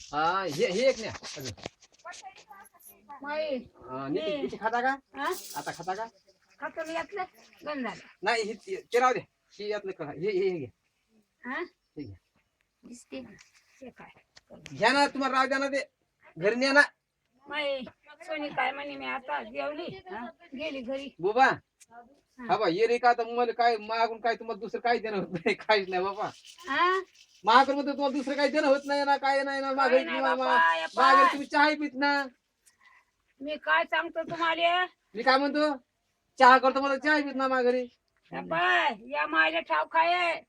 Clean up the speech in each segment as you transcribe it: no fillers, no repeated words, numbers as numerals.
हा हे एक नाही अजून. माई किती खाता का हा आता खाता का खातो यातलं गंध झालं नाही ते राहू दे हे यातलं हे घे हा हे घे. दिसते हे काय घ्या ना तुम्हाला राहू द्या ना ते घरी न्या ना माई सोनी काय म्हणे मी आता जेवली गेली घरी बुबा हा बा ये रे का आता मला काय मागून काय तुम्हाला दुसरं काही देणं होत नाही काहीच नाही बाबा हा मागून मध्ये तुम्हाला दुसरं काही देणं होत नाही ना काय नाही ना काही नाही बापा, या पाय. मागे तुम्ही चहा पित ना मी काय सांगतो तुम्हाला मी काय म्हणतो चहा करतो मला चहा पित ना माघारी या पाय या मायला ठाव खाय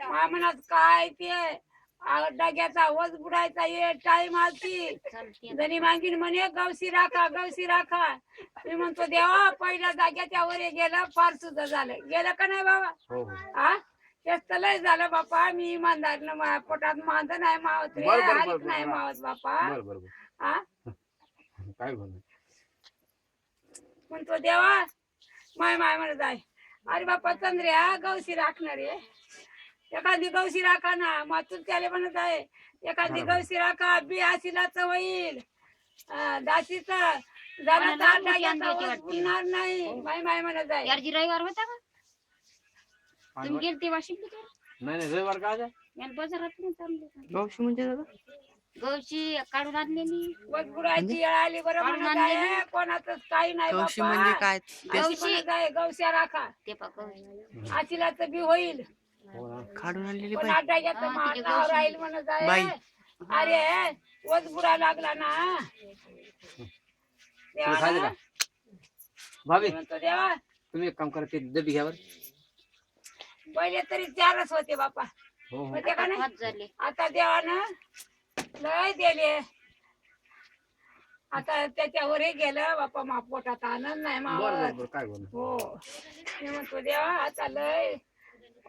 म्हणत काय ते डग्याचा वज बुडायचा ये टाइम आलती जणी मागीन म्हणे गवशी राखा मी म्हणतो देवा पहिल्या जाग्याच्या वर गेलं फार सुद्धा झालं गेलं का नाही बाबा हो हो हा तेच तर लय झालं बापा मी इमानदार पोटात मांद नाही मावत रे बरं, बरं, हरीक बरं, नाही बरं. मावत बापा बरं हा काय बोल म्हणतो देवा माय म्हणत आहे अरे बापा चंद्र्या गवशी राखणार आहे एखादी गवशी राखा ना मातून त्याला म्हणत आहे एखादी गवशी राखा बी आशीलाच होईल दाशीचा झाला तर बुडणार नाही माय म्हणत आहे यार जी रविवार होता का तुम्ही गेलते वाशिम नाही रविवार का यान बाजारात गौशी म्हणजे दादा गवशी काढून आणलेली वज बुडायची वेळ आली बरं म्हणत आहे कोणाच काही नाही गौशी बापा म्हणजे काय गवशी म्हणत आहे गवश्या राखा ते गवशी आशीलाच बी होईल काढून आणलेली पण बाई आता याचं मानावर राहील म्हणत आहे बाई. अरे वज बुडा लागला ना तुला खायचं का भाभी म्हणतो देवा तुम्ही एक काम करा ते डबी घ्यावर पहिले तरी 4च होते बापा हो हो होते का नाही हात झाले आता देवानं लय दिले आता त्याच्यावरही गेलं बापा मा पोटात आनंद नाही बरं मावत बरं बरं काय बोल हो मी म्हणतो देवा आता लय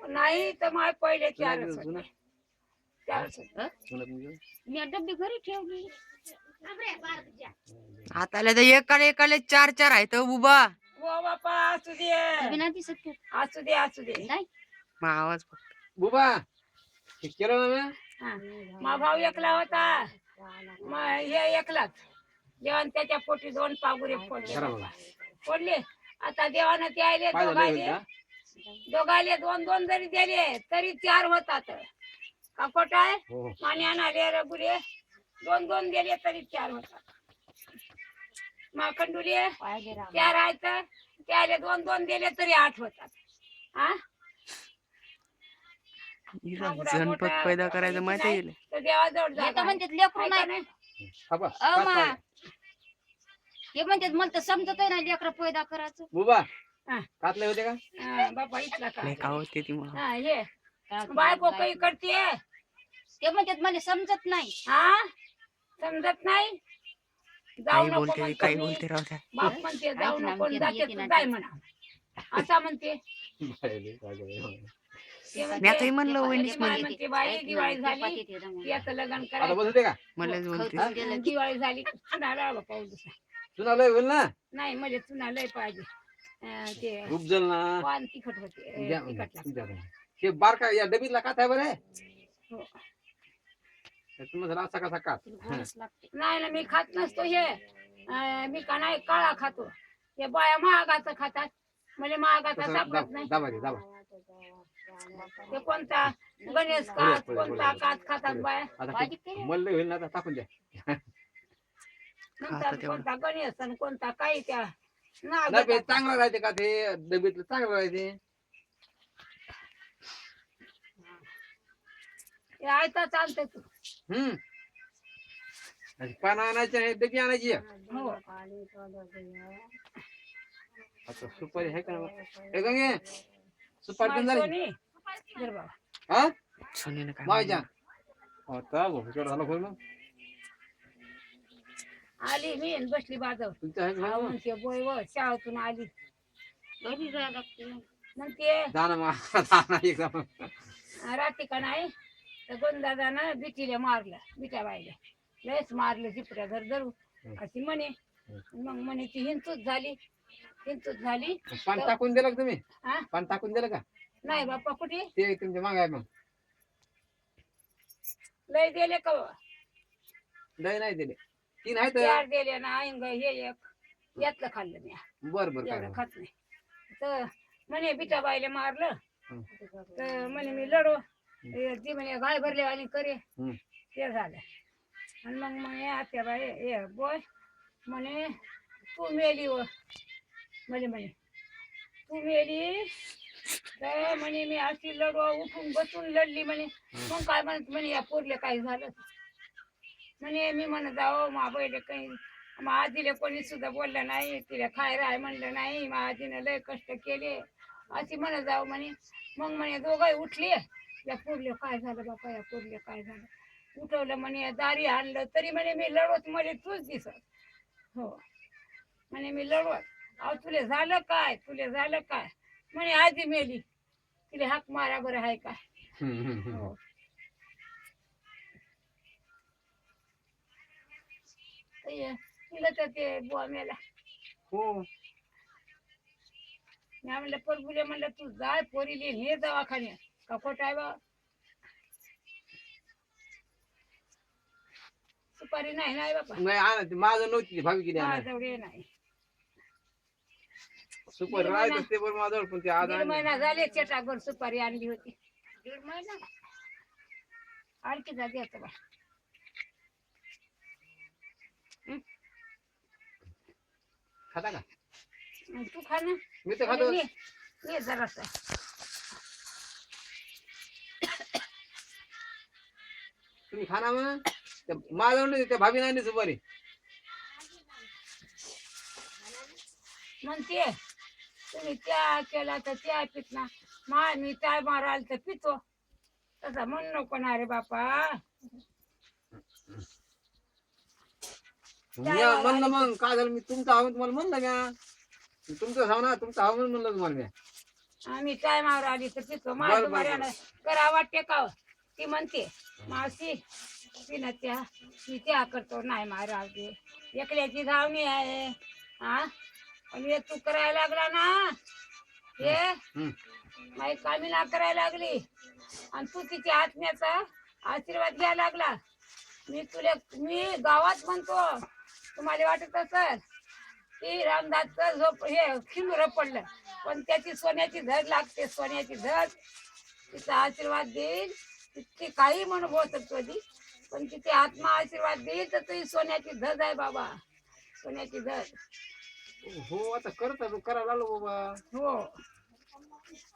नाही तर माय पहिले 4च होते 4च होते. मी डब्बी घरी ठेवली हाताला तर एकाला 4 आहेत हो बुबा हो बापा असू दे तुम्ही नाही दिसत का? असू दे नाही मग आवाज फक्त बुबा हे केलं ना हा. मा भाऊ एकला होता मग हे एकलाच देवान त्याच्या पोटी 2 पागुरे फोडले खरं बापा. फोडले आता देवानं ते आले पाय झालं होईल का? दोघाले 2 जरी दिले तरी 4 होतात का खोट आहे हो हो मान्यान आले रघुरे 2 दिले तरी 4 होतात माखंडुले 4 आहेत त्याले 2 दिले तरी 8 होतात हा गणपत पैदा करायचं माहिती आहे तर देवाजवळ हे तर जागा म्हणतात लेकरू आहे. नाही हा बा अ मा हे म्हणतात मला तर समजत नाही लेकरं पैदा करायचं बुबा हा. कातले होते का हा, बाबा इथला का नाही का होते ती मग हा हे बायको काही करते ते म्हणतात मला समजत नाही हा समजत नाही जाऊ काही नको बोलते म्हणतो काही मी. बोलते राहू द्या बाप म्हणते जाऊ ऐक ना, नको मी जाते येते तू ना जाय ते. म्हणा असा म्हणते ते मी म्हणते, आता म्हणलं ते वहिनीच बाय म्हणे म्हणते बाई ऐक ना, दिवाळी ते झाली पाठीत येतं म्हणून. याचं लग्न आता करायचं बसते का मलाच बोलते खवटून दिवाळी झाली चुनाला बाबा पाऊस दिसला. तुला लय होईल ना नाही म्हणजे चुना लय पाहिजे ते उपजल ना पान तिखट होते द्या, तिखट लागतं. तुमच्या हाताने. हे बारका या डबीतला कात आहे बरे हो. तुम्ही जरा असा कसा कात गोडच लागते नाही ना मी खात नसतो हे मी का नाही काळा खातो हे बाया महागाचं खातात मला महागाचा तसं सापडत नाही दाबा दे दाबा ते कोणता गणेश कात कोणता कात खातात बाया आता भाजी केली? मला लय होईल ना आता टाकून द्या म्हणतात खातात एवढं. कोणता गणेश आणि कोणता काही त्या नाव डबे घेतात. चांगला राहते का ते डबीतलं चांगलं राहते हे आयता चालते तू आणि पानं आणायची आहे डबी आणायची आहे. हो आता सुपारी आहे का ना? हे गंगे सुपारी पण झाली सोनी धर बाबा. हा सोनीनं काय मायच्या आता भोपळा झाला खोल मग आली मी आणि बसली बाजव तुमच्या आहे का? म्हणते बोय व शाळेतून आली घरी जायला लागते म्हणते जा ना मग जा ना एकदम रात्री का नाही तर गोंदादानं बिटीला मारलं बिट्या बाईला लयच मारलं चिपऱ्या धर धरू अशी म्हणे मग म्हणे ती हिंचूच झाली पान टाकून दिलं का तुम्ही हा पान टाकून दिलं का नाही बाप्पा कुठे ते तुमच्या माग आहे मग लय दिले का बाबा दही नाही दिले 3 आहेत. 4 दिले ना इंग हे एक यातलं खाल्लं मी बर बर काय एवढं खात नाही तर म्हणे बिटाबाईला मारलं हं. तर म्हणे मी लढो ती म्हणे गाय भरले आणि करे हं. ते झालं आणि मग म्हणे आत्याबाई ए बोय म्हणे तू मेली व म्हणे तू मेली तर म्हणे मी अशी लढवा उठून बसून लढली म्हणे मग काय म्हणत म्हणे या पोरले काही झालं म्हणे मी म्हणत जाओ मा बैले काही मा आजीले कोणी सुद्धा बोललं नाही तिला खाय राय म्हणलं नाही मा आजीनं लय कष्ट केले अशी म्हणत जाऊ म्हणे मग म्हणे दोघंही उठले या पोरले काय झालं बापा या पोरले काय झालं उठवलं म्हणे दारी आणलं तरी म्हणे मी लढवत मध्ये तूच दिसत हो म्हणे मी लढवत अहो तुले झालं काय म्हणे आजी मेली तिला हाक मारा बरं आहे काय हो तिला तर ते बुवा मेला हो मी म्हणलं परबुले म्हणलं तू जाय पोरीले हे दवाखान्यात का खोट आहे बा सुपारी नाही बापा नाही आणत माझं नव्हती भावी गेली माझ्याजवळ नाही सुपर राहत असते बरं माझ्याजवळ पण ते आज 1.5 महिना झाले चेटाभर सुपारी आणली होती 1.5 महिना आणखी जागे आता बा खाता का तू खा ना मी तर खातो ये जरासा तुम्ही खाना मग माझ्याजवळ नाही त्या भाभी नाही सुपारी म्हणते तुम्ही त्या केला तर त्या पित ना मा मी काय माराल तर पितो तसा म्हण नको ना रे बापा म्हणलं मग काय झालं मी तुमचं हवं तुम्हाला म्हणलं म्या तुमचं हवं ना तुमचं हवं म्हणलं तुम्हाला म्या आम्ही काय मार आली तर पितो माझं बऱ्यानं करा वाटते का ती म्हणते मावशी तिनं त्या मी त्या करतो नाही मारा एकल्याची धावणी आहे हा आणि हे तू करायला लागला ना हे माझी कामी ना करायला लागली आणि तू तिच्या आत्म्याचा आशीर्वाद घ्यायला लागला मी गावात म्हणतो तुम्हाला वाटत असेल की रामदासचं झोप हे खिंडूर पडलं पण त्याची सोन्याची धड लागते सोन्याची धड तिचा आशीर्वाद देईल तितकी काही म्हणू बोलत कधी पण तिथे आत्मा आशीर्वाद देईल तर तुझी सोन्याची धड आहे बाबा सोन्याची धड हो आता करत करायला आलो बाबा हो